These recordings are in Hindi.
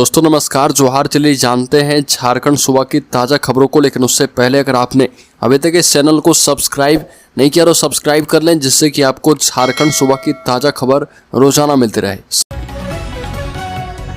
दोस्तों नमस्कार, जोहार। चलिए जानते हैं झारखंड सूबा की ताज़ा खबरों को, लेकिन उससे पहले अगर आपने अभी तक इस चैनल को सब्सक्राइब नहीं किया तो सब्सक्राइब कर लें, जिससे कि आपको झारखंड सूबा की ताज़ा खबर रोजाना मिलती रहे।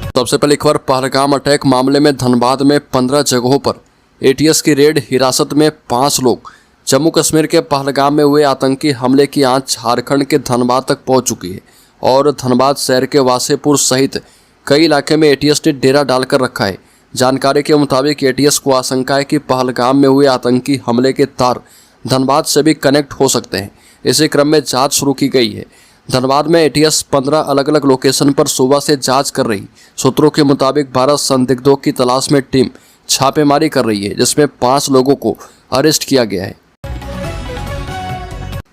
सबसे पहले खबर, पहलगाम अटैक मामले में धनबाद में 15 जगहों पर एटीएस की रेड, हिरासत में 5 लोग। जम्मू कश्मीर के पहलगाम में हुए आतंकी हमले की आंच झारखंड के धनबाद तक पहुंच चुकी है और धनबाद शहर के वासेपुर सहित कई इलाके में एटीएस ने डेरा डालकर रखा है। जानकारी के मुताबिक एटीएस को आशंका है कि पहलगाम में हुए आतंकी हमले के तार धनबाद से भी कनेक्ट हो सकते हैं। इसी क्रम में जांच शुरू की गई है। धनबाद में एटीएस 15 अलग अलग लोकेशन पर सुबह से जांच कर रही। सूत्रों के मुताबिक 12 संदिग्धों की तलाश में टीम छापेमारी कर रही है, जिसमें 5 लोगों को अरेस्ट किया गया है।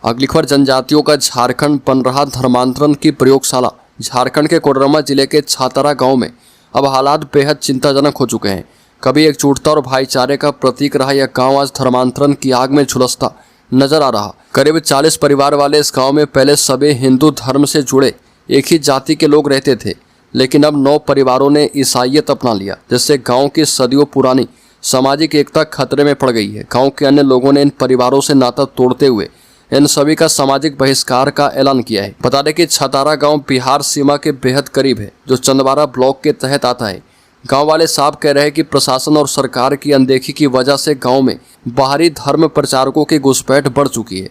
अगली खबर, जनजातियों का झारखंड बन रहा धर्मांतरण की प्रयोगशाला। झारखंड के कोडरमा जिले के छातारा गांव में अब हालात बेहद चिंताजनक हो चुके हैं। कभी एकजुटता और भाईचारे का प्रतीक रहा यह गांव आज धर्मांतरण की आग में झुलसता नजर आ रहा। करीब 40 परिवार वाले इस गांव में पहले सभी हिंदू धर्म से जुड़े एक ही जाति के लोग रहते थे, लेकिन अब 9 परिवारों ने ईसाईयत अपना लिया, जिससे गाँव की सदियों पुरानी सामाजिक एकता खतरे में पड़ गई है। गाँव के अन्य लोगों ने इन परिवारों से नाता तोड़ते हुए इन सभी का सामाजिक बहिष्कार का ऐलान किया है। बता दें कि छतारा गांव बिहार सीमा के बेहद करीब है, जो चंदवारा ब्लॉक के तहत आता है। गांव वाले साफ कह रहे हैं कि प्रशासन और सरकार की अनदेखी की वजह से गांव में बाहरी धर्म प्रचारकों की घुसपैठ बढ़ चुकी है।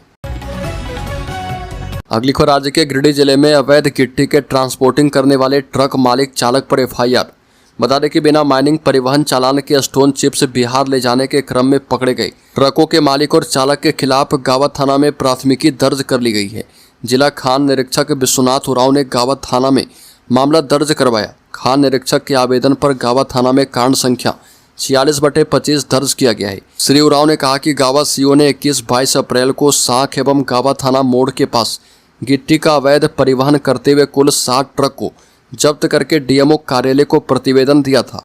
अगली खबर, राज्य के गिरिडीह जिले में अवैध गिट्टी के ट्रांसपोर्टिंग करने वाले ट्रक मालिक चालक पर एफआईआर। बता दें कि बिना माइनिंग परिवहन चालान के स्टोन चिप्स बिहार ले जाने के क्रम में पकड़े गए ट्रकों के मालिक और चालक के खिलाफ गावा थाना में प्राथमिकी दर्ज कर ली गई है। जिला खान निरीक्षक विश्वनाथ उरांव ने गावा थाना में मामला दर्ज करवाया। खान निरीक्षक के आवेदन पर गावा थाना में कांड संख्या 46/25 दर्ज किया गया है। श्री उरांव ने कहा कि गावा सीओ ने 21-22 अप्रैल को साख एवं गावा थाना मोड़ के पास गिट्टी का अवैध परिवहन करते हुए कुल 60 ट्रक को जब्त करके डीएमओ कार्यालय को प्रतिवेदन दिया था।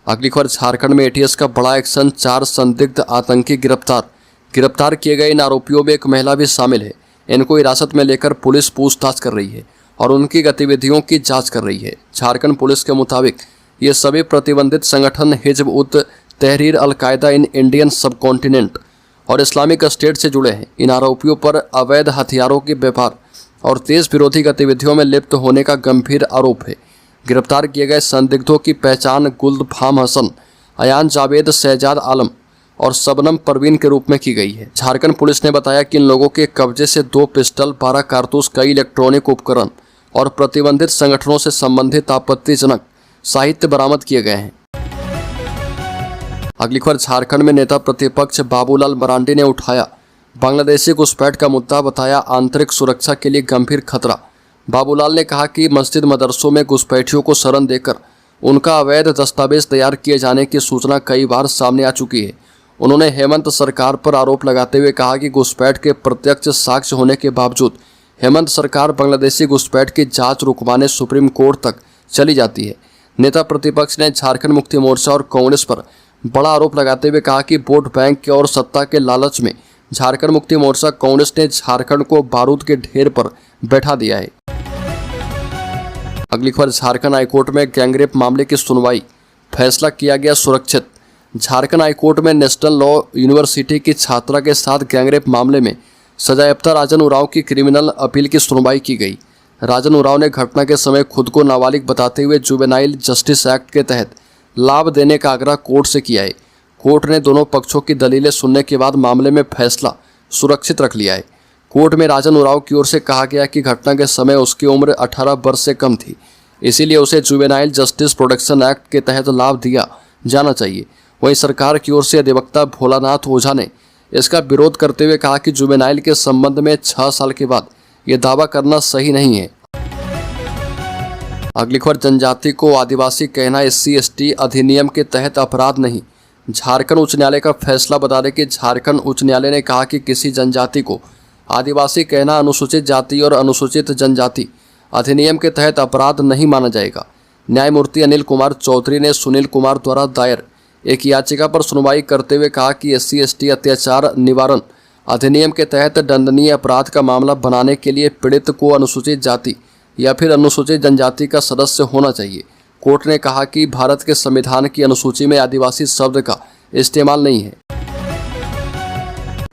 अगली खबर, झारखंड में एटीएस का बड़ा एक्शन, 4 संदिग्ध आतंकी गिरफ्तार किए गए। इन आरोपियों में एक महिला भी शामिल है। इनको हिरासत में लेकर पुलिस पूछताछ कर रही है और उनकी गतिविधियों की जांच कर रही है। झारखंड पुलिस के मुताबिक ये सभी प्रतिबंधित संगठन हिजब उत तहरीर, अल-कायदा इन इंडियन सबकॉन्टिनेंट और इस्लामिक स्टेट से जुड़े हैं। इन आरोपियों पर अवैध हथियारों के व्यापार और देश विरोधी गतिविधियों में लिप्त होने का गंभीर आरोप है। गिरफ्तार किए गए संदिग्धों की पहचान गुलफाम हसन, अयान जावेद, शहजाद आलम और शबनम परवीन के रूप में की गई है। झारखंड पुलिस ने बताया कि इन लोगों के कब्जे से 2 पिस्टल, 12 कारतूस, कई इलेक्ट्रॉनिक उपकरण और प्रतिबंधित संगठनों से संबंधित आपत्तिजनक साहित्य बरामद किए गए हैं। अगली खबर, झारखंड में नेता प्रतिपक्ष बाबूलाल मरांडी ने उठाया बांग्लादेशी घुसपैठ का मुद्दा, बताया आंतरिक सुरक्षा के लिए गंभीर खतरा। बाबूलाल ने कहा कि मस्जिद मदरसों में घुसपैठियों को शरण देकर उनका अवैध दस्तावेज तैयार किए जाने की सूचना कई बार सामने आ चुकी है। उन्होंने हेमंत सरकार पर आरोप लगाते हुए कहा कि घुसपैठ के प्रत्यक्ष साक्ष्य होने के बावजूद हेमंत सरकार बांग्लादेशी घुसपैठ की जांच रुकवाने सुप्रीम कोर्ट तक चली जाती है। नेता प्रतिपक्ष ने झारखंड मुक्ति मोर्चा और कांग्रेस पर बड़ा आरोप लगाते हुए कहा कि वोट बैंक और सत्ता के लालच में झारखंड मुक्ति मोर्चा कांग्रेस ने झारखंड को बारूद के ढेर पर बैठा दिया है। अगली खबर, झारखंड हाईकोर्ट में गैंगरेप मामले की सुनवाई, फैसला किया गया सुरक्षित। झारखंड हाईकोर्ट में नेशनल लॉ यूनिवर्सिटी की छात्रा के साथ गैंगरेप मामले में सजायाफ्ता राजन उरांव की क्रिमिनल अपील की सुनवाई की गई। राजन उरांव ने घटना के समय खुद को नाबालिग बताते हुए जुवेनाइल जस्टिस एक्ट के तहत लाभ देने का आग्रह कोर्ट से किया है। कोर्ट ने दोनों पक्षों की दलीलें सुनने के बाद मामले में फैसला सुरक्षित रख लिया है। कोर्ट में राजन उरांव की ओर से कहा गया कि घटना के समय उसकी उम्र 18 वर्ष से कम थी, इसीलिए उसे जुवेनाइल जस्टिस प्रोटेक्शन एक्ट के तहत लाभ दिया जाना चाहिए। वहीं सरकार की ओर से अधिवक्ता भोलानाथ ओझा ने इसका विरोध करते हुए कहा कि जुवेनाइल के संबंध में 6 साल के बाद ये दावा करना सही नहीं है। अगली खबर, जनजाति को आदिवासी कहना SC/ST अधिनियम के तहत अपराध नहीं। झारखंड उच्च न्यायालय का फैसला। बता दें कि झारखंड उच्च न्यायालय ने कहा कि किसी जनजाति को आदिवासी कहना अनुसूचित जाति और अनुसूचित जनजाति अधिनियम के तहत अपराध नहीं माना जाएगा। न्यायमूर्ति अनिल कुमार चौधरी ने सुनील कुमार द्वारा दायर एक याचिका पर सुनवाई करते हुए कहा कि SC/ST अत्याचार निवारण अधिनियम के तहत दंडनीय अपराध का मामला बनाने के लिए पीड़ित को अनुसूचित जाति या फिर अनुसूचित जनजाति का सदस्य होना चाहिए। कोर्ट ने कहा कि भारत के संविधान की अनुसूची में आदिवासी शब्द का इस्तेमाल नहीं है।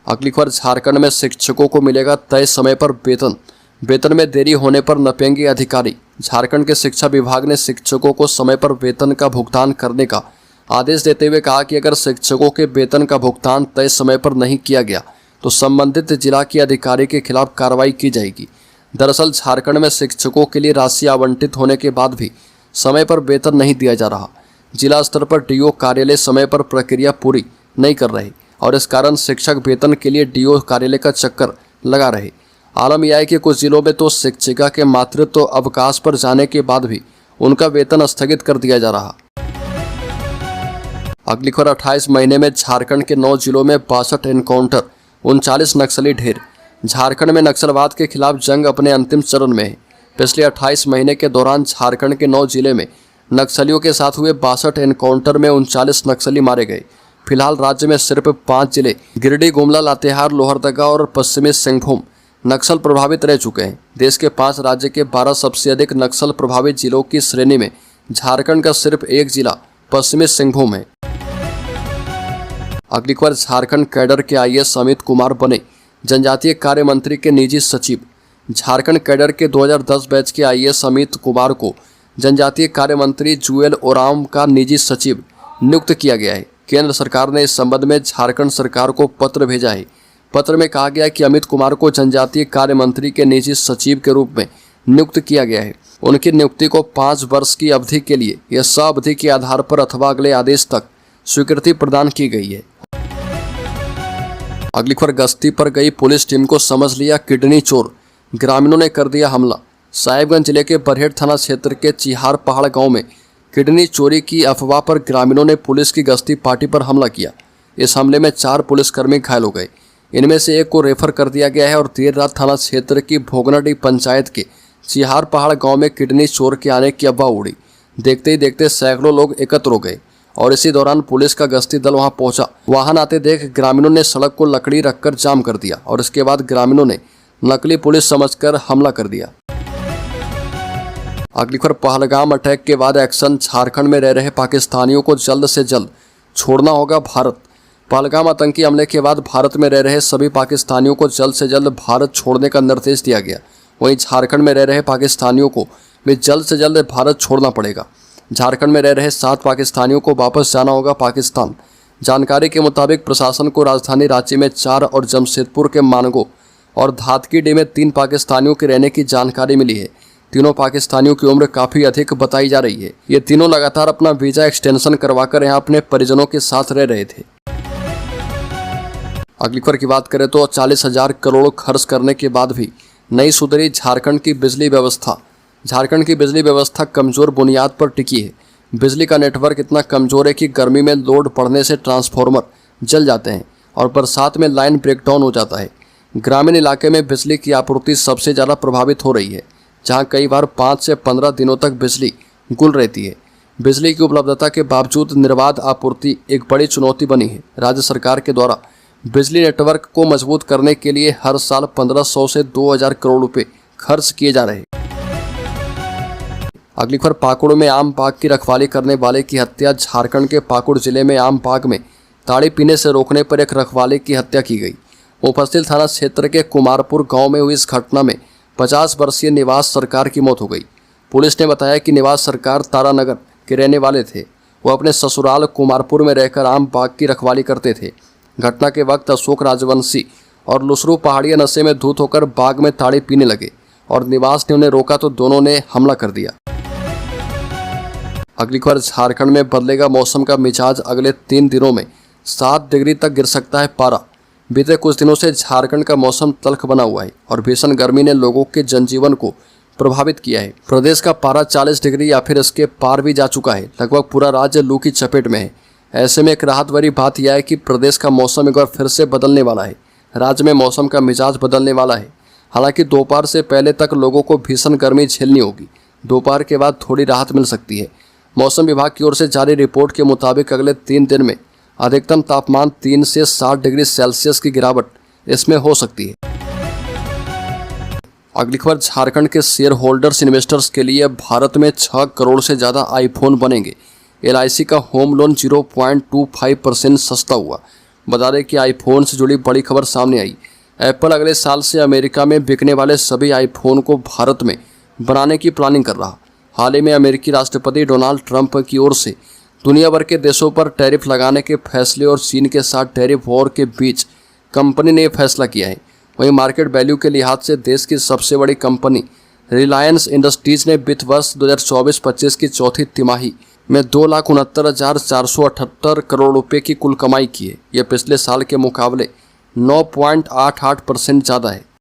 अगली खबर, झारखंड में शिक्षकों को मिलेगा तय समय पर वेतन, वेतन में देरी होने पर नपेंगे अधिकारी। झारखंड के शिक्षा विभाग ने शिक्षकों को समय पर वेतन का भुगतान करने का आदेश देते हुए कहा कि अगर शिक्षकों के वेतन का भुगतान तय समय पर नहीं किया गया तो संबंधित जिला के अधिकारी के खिलाफ कार्रवाई की जाएगी। दरअसल झारखंड में शिक्षकों के लिए राशि आवंटित होने के बाद भी समय पर वेतन नहीं दिया जा रहा। जिला स्तर पर डीओ कार्यालय समय पर प्रक्रिया पूरी नहीं कर रहे और इस कारण शिक्षक वेतन के लिए डीओ कार्यालय का चक्कर लगा रहे। आलम यह है कि कुछ जिलों में तो शिक्षिका के मातृत्व अवकाश पर जाने के बाद भी उनका वेतन स्थगित कर दिया जा रहा। अगली खबर, 28 महीने में झारखंड के 9 जिलों में 62 एनकाउंटर, 39 नक्सली ढेर। झारखंड में नक्सलवाद के खिलाफ जंग अपने अंतिम चरण में है। पिछले 28 महीने के दौरान झारखंड के 9 जिले में नक्सलियों के साथ हुए 62 एनकाउंटर में 39 नक्सली मारे गए। फिलहाल राज्य में सिर्फ 5 जिले गिरिडीह, गुमला, लातेहार, लोहरदगा और पश्चिमी सिंहभूम नक्सल प्रभावित रह चुके हैं। देश के 5 राज्य के 12 सबसे अधिक नक्सल प्रभावित जिलों की श्रेणी में झारखंड का सिर्फ एक जिला पश्चिमी सिंहभूम है। अगली खबर, झारखंड कैडर के आईएएस अमित कुमार बने जनजातीय कार्य मंत्री के निजी सचिव। झारखंड कैडर के 2010 बैच के आईएएस अमित कुमार को जनजातीय कार्य मंत्री जुएल ओराम का निजी सचिव नियुक्त किया गया है। केंद्र सरकार ने इस संबंध में झारखंड सरकार को पत्र भेजा है। पत्र में कहा गया है कि अमित कुमार को जनजातीय कार्य मंत्री के निजी सचिव के रूप में नियुक्त किया गया है। उनकी नियुक्ति को 5 वर्ष की अवधि के लिए या सावधि के आधार पर अथवा अगले आदेश तक स्वीकृति प्रदान की गई है। अगली खबर, गश्ती पर गई पुलिस टीम को समझ लिया किडनी चोर, ग्रामीणों ने कर दिया हमला। साहिबगंज जिले के बरहेट थाना क्षेत्र के चिहार पहाड़ गांव में किडनी चोरी की अफवाह पर ग्रामीणों ने पुलिस की गश्ती पार्टी पर हमला किया। इस हमले में 4 पुलिसकर्मी घायल हो गए। इनमें से एक को रेफर कर दिया गया है और देर रात थाना क्षेत्र की भोगनाडीह पंचायत के चिहार पहाड़ गांव में किडनी चोर के आने की अफवाह उड़ी। देखते ही देखते सैकड़ों लोग एकत्र हो गए और इसी दौरान पुलिस का गश्ती दल वहां पहुंचा। वाहन आते देख ग्रामीणों ने सड़क को लकड़ी रखकर जाम कर दिया और इसके बाद ग्रामीणों ने नकली पुलिस समझकर हमला कर दिया। अगली खबर, पहलगाम अटैक के बाद एक्शन, झारखंड में रह रहे पाकिस्तानियों को जल्द से जल्द छोड़ना होगा भारत। पहलगाम आतंकी हमले के बाद भारत में रह रहे सभी पाकिस्तानियों को जल्द से जल्द भारत छोड़ने का निर्देश दिया गया। वहीं झारखंड में रह रहे पाकिस्तानियों को भी जल्द से जल्द भारत छोड़ना पड़ेगा। झारखंड में रह रहे 7 पाकिस्तानियों को वापस जाना होगा पाकिस्तान। जानकारी के मुताबिक प्रशासन को राजधानी रांची में 4 और जमशेदपुर के मानगो और धातकीडीह में 3 पाकिस्तानियों के रहने की जानकारी मिली है। तीनों पाकिस्तानियों की उम्र काफ़ी अधिक बताई जा रही है। ये तीनों लगातार अपना वीज़ा एक्सटेंशन करवाकर यहाँ अपने परिजनों के साथ रह रहे थे। अगली खबर की बात करें तो 40,000 करोड़ खर्च करने के बाद भी नहीं सुधरी झारखंड की बिजली व्यवस्था। झारखंड की बिजली व्यवस्था कमज़ोर बुनियाद पर टिकी है। बिजली का नेटवर्क इतना कमज़ोर है कि गर्मी में लोड पड़ने से ट्रांसफार्मर जल जाते हैं और बरसात में लाइन ब्रेकडाउन हो जाता है। ग्रामीण इलाके में बिजली की आपूर्ति सबसे ज़्यादा प्रभावित हो रही है, जहां कई बार 5 से 15 दिनों तक बिजली गुल रहती है। बिजली की उपलब्धता के बावजूद निर्बाध आपूर्ति एक बड़ी चुनौती बनी है। राज्य सरकार के द्वारा बिजली नेटवर्क को मजबूत करने के लिए हर साल 1500 से 2000 करोड़ रुपए खर्च किए जा रहे हैं। अगली खबर, पाकुड़ में आम बाग की रखवाली करने वाले की हत्या। झारखंड के पाकुड़ जिले में आम बाग में ताड़ी पीने से रोकने पर एक रखवाले की हत्या की गई। मुफस्सिल थाना क्षेत्र के कुमारपुर गांव में हुई इस घटना में 50 वर्षीय निवास सरकार की मौत हो गई। पुलिस ने बताया कि निवास सरकार तारानगर के रहने वाले थे। वो अपने ससुराल कुमारपुर में रहकर आम बाग की रखवाली करते थे। घटना के वक्त अशोक राजवंशी और लुसरू पहाड़िया नशे में धुत होकर बाग में ताड़ी पीने लगे और निवास ने उन्हें रोका तो दोनों ने हमला कर दिया। अगली खबर, झारखंड में बदलेगा मौसम का मिजाज। अगले 3 दिनों में 7 डिग्री तक गिर सकता है पारा। बीते कुछ दिनों से झारखंड का मौसम तल्ख बना हुआ है और भीषण गर्मी ने लोगों के जनजीवन को प्रभावित किया है। प्रदेश का पारा 40 डिग्री या फिर इसके पार भी जा चुका है। लगभग पूरा राज्य लू की चपेट में है। ऐसे में एक राहत भरी बात यह है कि प्रदेश का मौसम एक बार फिर से बदलने वाला है। राज्य में मौसम का मिजाज बदलने वाला है। हालांकि दोपहर से पहले तक लोगों को भीषण गर्मी झेलनी होगी। दोपहर के बाद थोड़ी राहत मिल सकती है। मौसम विभाग की ओर से जारी रिपोर्ट के मुताबिक अगले 3 दिन में अधिकतम तापमान 3 से 7 डिग्री सेल्सियस की गिरावट इसमें हो सकती है। अगली खबर, झारखंड के शेयर होल्डर्स इन्वेस्टर्स के लिए भारत में 6 करोड़ से ज़्यादा आईफोन बनेंगे। LIC का होम लोन 0.25% सस्ता हुआ। बता दें कि आईफोन से जुड़ी बड़ी खबर सामने आई। एप्पल अगले साल से अमेरिका में बिकने वाले सभी आईफोन को भारत में बनाने की प्लानिंग कर रहा। हाल ही में अमेरिकी राष्ट्रपति डोनाल्ड ट्रंप की ओर से दुनिया भर के देशों पर टैरिफ लगाने के फैसले और चीन के साथ टैरिफ वॉर के बीच कंपनी ने यह फैसला किया है। वहीं मार्केट वैल्यू के लिहाज से देश की सबसे बड़ी कंपनी रिलायंस इंडस्ट्रीज ने वित्त वर्ष 2024-25 की चौथी तिमाही में 2,69,478 करोड़ रुपए की कुल कमाई की है। यह पिछले साल के मुकाबले 9.88% ज़्यादा है।